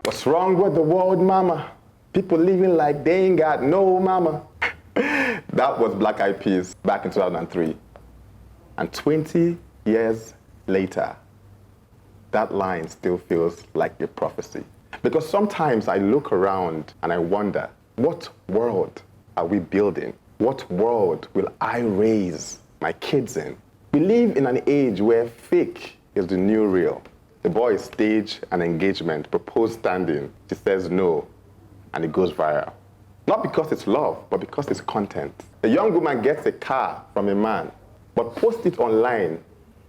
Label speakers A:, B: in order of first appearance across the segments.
A: What's wrong with the world, mama? People living like they ain't got no mama. That was Black Eyed Peas back in 2003. And 20 years later, that line still feels like a prophecy. Because sometimes I look around and I wonder, what world are we building? What world will I raise my kids in? We live in an age where fake is the new real. The boy stage an engagement, propose standing. She says no, and it goes viral. Not because it's love, but because it's content. A young woman gets a car from a man, but posts it online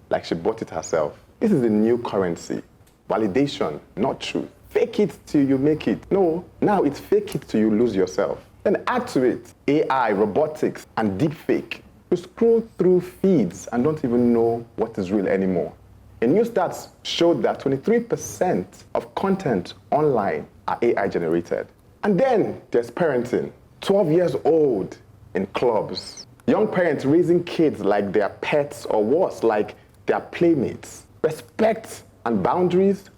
A: like she bought it herself. This is the new currency. Validation, not truth. Fake it till you make it. No, now it's fake it till you lose yourself. Then add to it AI, robotics, and deepfake. You scroll through feeds and don't even know what is real anymore. A new stats showed that 23% of content online are AI generated. And then there's parenting. 12 years old in clubs. Young parents raising kids like their pets or worse, like their playmates. Respect and boundaries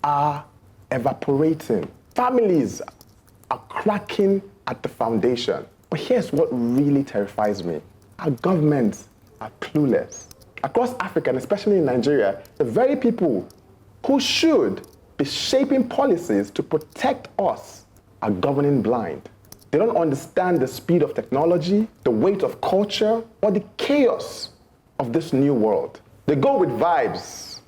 A: are evaporating. Families are cracking at the foundation. But here's what really terrifies me. Our governments are clueless. Across Africa, and especially in Nigeria, the very people who should be shaping policies to protect us are governing blind. They don't understand the speed of technology, the weight of culture, or the chaos of this new world. They go with vibes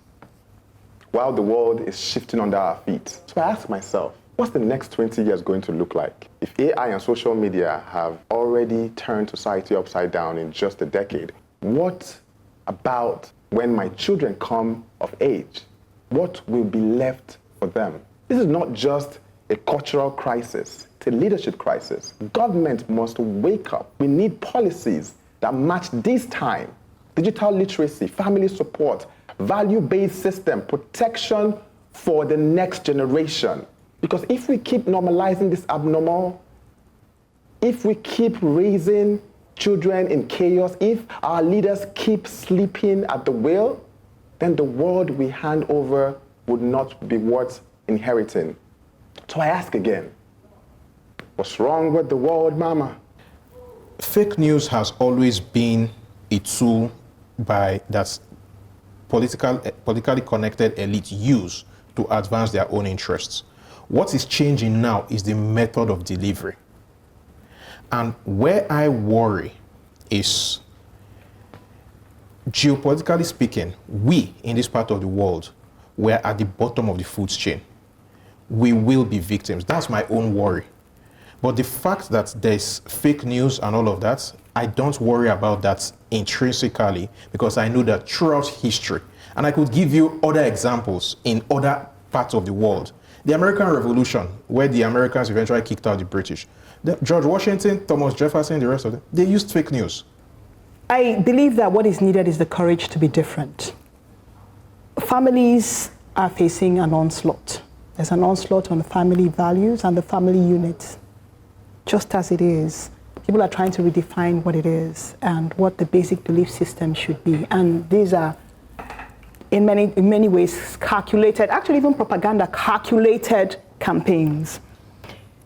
A: while the world is shifting under our feet. So I ask myself, what's the next 20 years going to look like? If AI and social media have already turned society upside down in just a decade, what about when my children come of age? What will be left for them? This is not just a cultural crisis, it's a leadership crisis. Government must wake up. We need policies that match this time. Digital literacy, family support, value-based system, protection for the next generation. Because if we keep normalizing this abnormal, if we keep raising children in chaos, if our leaders keep sleeping at the wheel, then the world we hand over would not be worth inheriting. So I ask again, what's wrong with the world, mama?
B: Fake news has always been a tool that politically connected elites use to advance their own interests. What is changing now is the method of delivery. And where I worry is, geopolitically speaking, we in this part of the world, we're at the bottom of the food chain. We will be victims. That's my own worry. But the fact that there's fake news and all of that, I don't worry about that intrinsically, because I know that throughout history, and I could give you other examples in other parts of the world. The American Revolution, where the Americans eventually kicked out the British. George Washington, Thomas Jefferson, the rest of them, they used fake news.
C: I believe that what is needed is the courage to be different. Families are facing an onslaught. There's an onslaught on family values and the family unit, just as it is. People are trying to redefine what it is and what the basic belief system should be. And these are, in many ways, calculated, actually even propaganda, calculated campaigns.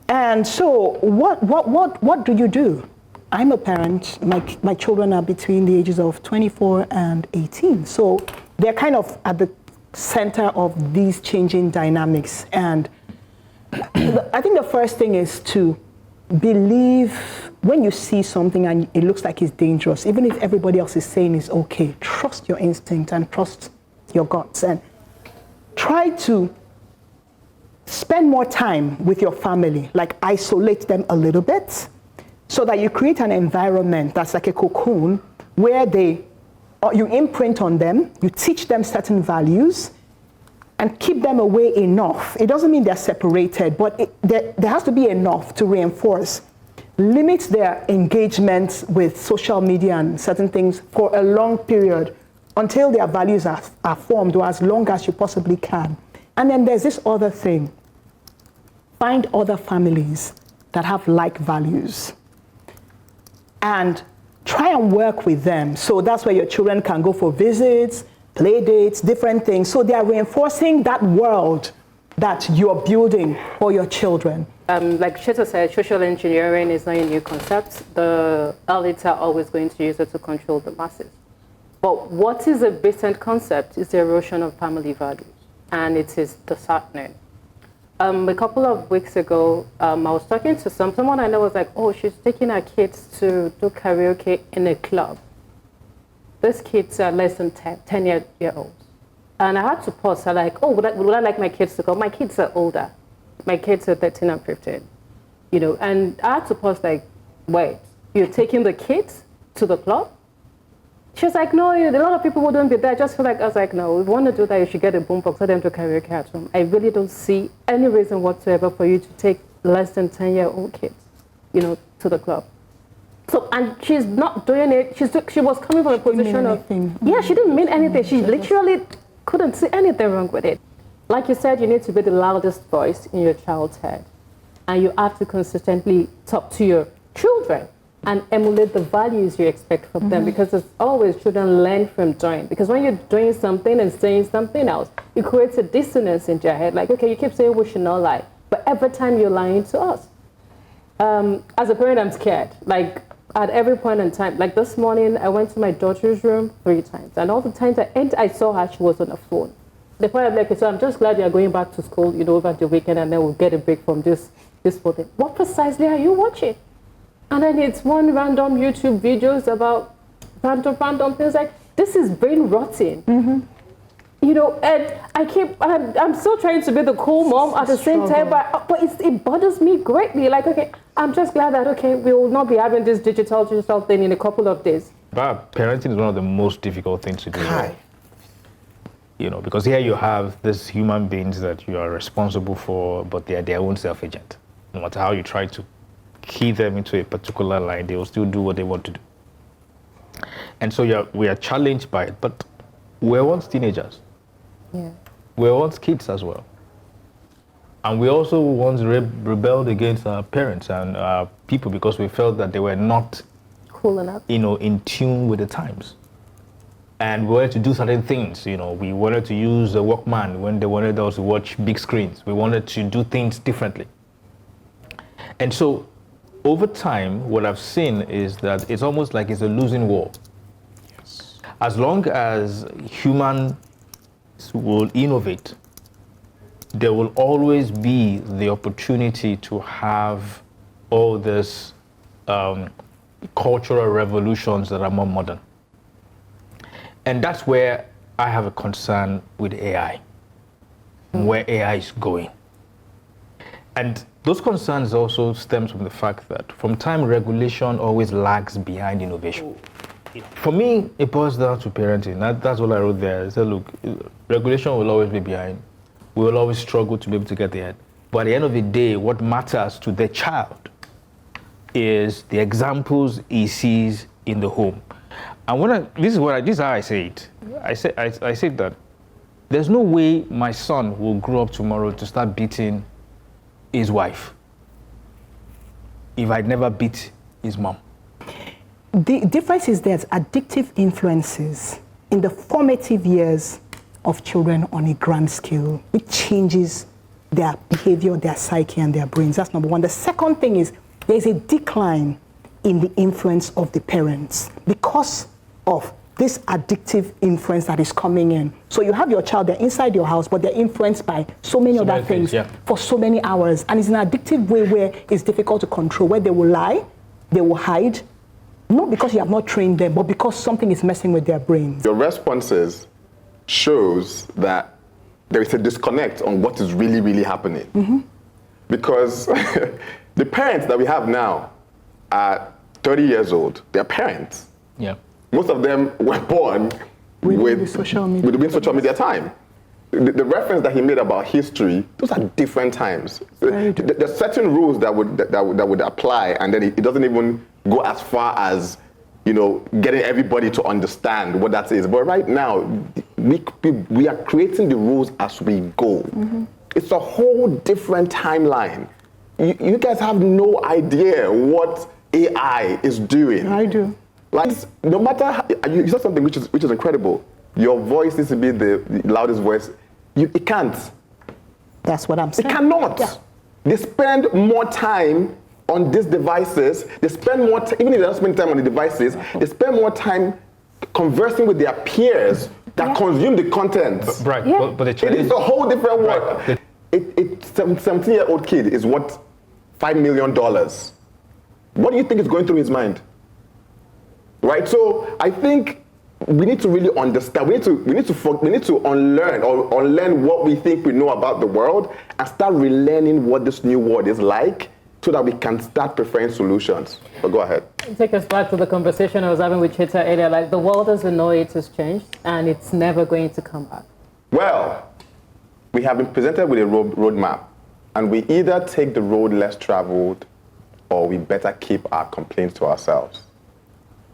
C: And so what do you do? I'm a parent. My children are between the ages of 24 and 18. So they're kind of at the center of these changing dynamics. And I think the first thing is to believe when you see something and it looks like it's dangerous, even if everybody else is saying it's okay, trust your instinct and trust your guts and try to spend more time with your family, like isolate them a little bit so that you create an environment that's like a cocoon where you imprint on them, you teach them certain values and keep them away enough. It doesn't mean they're separated, but there has to be enough to reinforce. Limit their engagement with social media and certain things for a long period until their values are formed, or as long as you possibly can. And then there's this other thing. Find other families that have like values and try and work with them. So that's where your children can go for visits, play dates, different things. So they are reinforcing that world that you're building for your children?
D: Like Sheta said, social engineering is not a new concept. The elites are always going to use it to control the masses. But what is a recent concept is the erosion of family values, and it is disheartening. A couple of weeks ago, I was talking to someone I know was like, oh, she's taking her kids to do karaoke in a club. These kids are less than 10-year-olds. And I had to pause. I'm like, oh, would I like my kids to go? My kids are older. My kids are 13 and 15. You know, and I had to pause like, wait, you're taking the kids to the club? She was like, no, a lot of people wouldn't be there. I just feel like, I was like, no, if you want to do that, you should get a boombox, let them do karaoke at home. I really don't see any reason whatsoever for you to take less than 10-year-old kids, you know, to the club. So, and she's not doing it. She was coming from a position of, yeah, she didn't mean anything. She literally couldn't see anything wrong with it. Like you said, you need to be the loudest voice in your child's head. And you have to consistently talk to your children and emulate the values you expect from them, because it's always children learn from doing. Because when you're doing something and saying something else, it creates a dissonance in their head. Like, okay, you keep saying we should not lie, but every time you're lying to us. As a parent, I'm scared. Like, at every point in time, like this morning, I went to my daughter's room 3 times. And all the times I saw her, she was on the phone. The point I'm like, so I'm just glad you're going back to school, you know, over the weekend, and then we'll get a break from this phone thing. What precisely are you watching? And then it's one random YouTube videos about random things. Like, this is brain rotting. You know, and I'm still trying to be the cool mom at the same time, but it bothers me greatly. Like, okay, I'm just glad that, okay, we will not be having this digital thing in a couple of days.
E: But parenting is one of the most difficult things to do. You know, because here you have these human beings that you are responsible for, but they are their own self-agent. No matter how you try to key them into a particular line, they will still do what they want to do. And so we are challenged by it, but we're once teenagers.
D: Yeah.
E: We're once kids as well. And we also once rebelled against our parents and our people because we felt that they were not
D: cool enough,
E: you know, in tune with the times. And we wanted to do certain things, you know. We wanted to use a Walkman when they wanted us to watch big screens. We wanted to do things differently. And so over time, what I've seen is that it's almost like it's a losing war.
B: Yes.
E: As long as humans will innovate, there will always be the opportunity to have all these cultural revolutions that are more modern. And that's where I have a concern with AI, and where AI is going. And those concerns also stems from the fact that from time, regulation always lags behind innovation. For me, it boils down to parenting. That's what I wrote there. I said, look, regulation will always be behind. We will always struggle to be able to get ahead. But at the end of the day, what matters to the child is the examples he sees in the home. And this is how I say it. I say that there's no way my son will grow up tomorrow to start beating his wife if I'd never beat his mom.
C: The difference is there's addictive influences in the formative years of children on a grand scale, which changes their behavior, their psyche, and their brains. That's number one. The second thing is there's a decline in the influence of the parents because of this addictive influence that is coming in. So you have your child, they're inside your house, but they're influenced by so many other things for so many hours. And it's an addictive way where it's difficult to control, where they will lie, they will hide, not because you have not trained them, but because something is messing with their brains.
A: Your responses shows that there is a disconnect on what is really, really happening. Because the parents that we have now are 30 years old. They're parents.
E: Yeah.
A: Most of them were born with social media time. The reference that he made about history, those are different times. There's certain rules that would apply, and then it doesn't even go as far as, you know, getting everybody to understand what that is. But right now, we are creating the rules as we go. It's a whole different timeline. You guys have no idea what AI is doing.
C: I do.
A: Like, no matter how, you said something which is incredible. Your voice needs to be the loudest voice. It can't.
C: That's what I'm
A: It
C: saying.
A: cannot.
C: Yeah.
A: They spend more time on these devices. They spend more time, even if they don't spend time on the devices, they spend more time conversing with their peers that consume the content.
E: Right,
D: Yeah.
E: but the
A: It
E: challenge
A: is a whole different world.
E: Right.
A: 17-year-old kid is worth $5 million. What do you think is going through his mind? Right? So I think we need to really understand. We need to unlearn or unlearn what we think we know about the world and start relearning what this new world is like, so that we can start preferring solutions. But go ahead.
D: Take us back to the conversation I was having with Cheta earlier. Like, the world as we know it has changed, and it's never going to come back.
A: Well, we have been presented with a roadmap, and we either take the road less traveled, or we better keep our complaints to ourselves.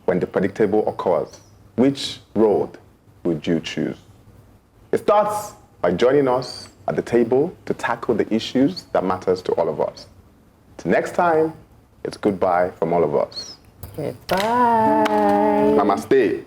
A: When the predictable occurs, which road would you choose? It starts by joining us at the table to tackle the issues that matters to all of us. Till next time, it's goodbye from all of us.
D: Okay, bye.
A: Namaste.